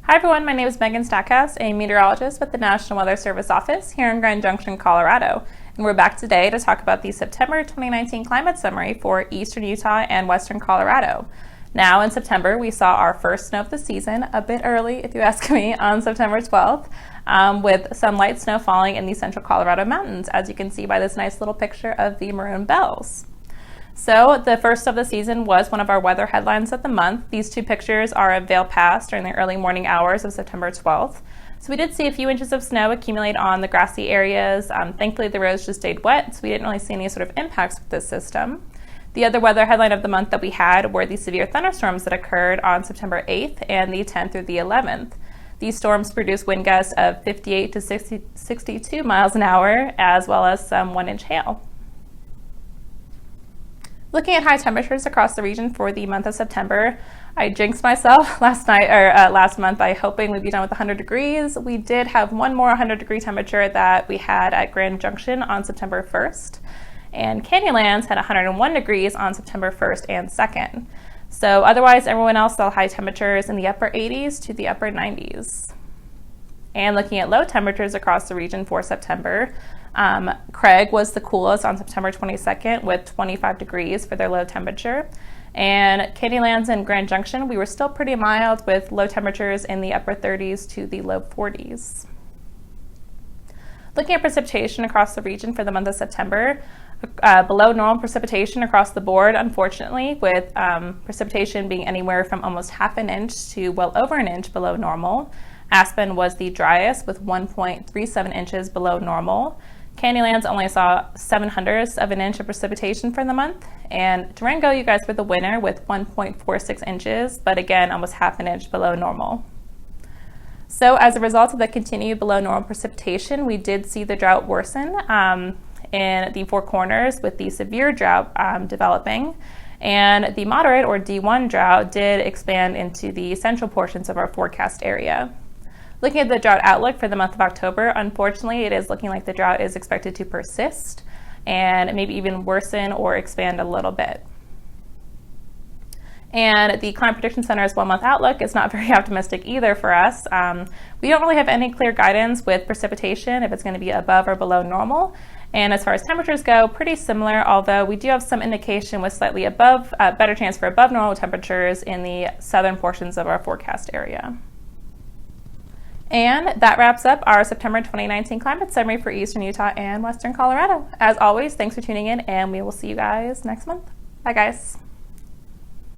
Hi everyone, my name is Megan Stackhouse, a meteorologist with the National Weather Service office here in Grand Junction, Colorado. And we're back today to talk about the September 2019 climate summary for eastern Utah and western Colorado. Now in September, we saw our first snow of the season, a bit early if you ask me, on September 12th, with some light snow falling in the central Colorado mountains, as you can see by this nice little picture of the maroon bells. So the first of the season was one of our weather headlines of the month. These two pictures are of Vail Pass during the early morning hours of September 12th. So we did see a few inches of snow accumulate on the grassy areas. Thankfully, the roads just stayed wet, so we didn't really see any sort of impacts with this system. The other weather headline of the month that we had were the severe thunderstorms that occurred on September 8th and the 10th through the 11th. These storms produced wind gusts of 58 to 62 miles an hour, as well as some 1-inch hail. Looking at high temperatures across the region for the month of September, I jinxed myself last month by hoping we'd be done with 100 degrees. We did have one more 100-degree temperature that we had at Grand Junction on September 1st, and Canyonlands had 101 degrees on September 1st and 2nd. So otherwise, everyone else saw high temperatures in the upper 80s to the upper 90s. And looking at low temperatures across the region for September, Craig was the coolest on September 22nd with 25 degrees for their low temperature. And Canyonlands and Grand Junction, we were still pretty mild with low temperatures in the upper 30s to the low 40s. Looking at precipitation across the region for the month of September, below normal precipitation across the board, unfortunately, with precipitation being anywhere from almost half an inch to well over an inch below normal. Aspen was the driest with 1.37 inches below normal. Canyonlands only saw 0.07 of an inch of precipitation for the month, and Durango, you guys were the winner with 1.46 inches, but again, almost half an inch below normal. So as a result of the continued below normal precipitation, we did see the drought worsen in the Four Corners, with the severe drought developing, and the moderate or D1 drought did expand into the central portions of our forecast area. Looking at the drought outlook for the month of October, unfortunately, it is looking like the drought is expected to persist and maybe even worsen or expand a little bit. And the Climate Prediction Center's one-month outlook is not very optimistic either for us. We don't really have any clear guidance with precipitation, if it's going to be above or below normal. And as far as temperatures go, pretty similar, although we do have some indication with slightly above, better chance for above normal temperatures in the southern portions of our forecast area. And that wraps up our September 2019 climate summary for eastern Utah and western Colorado. As always, thanks for tuning in, and we will see you guys next month. Bye, guys.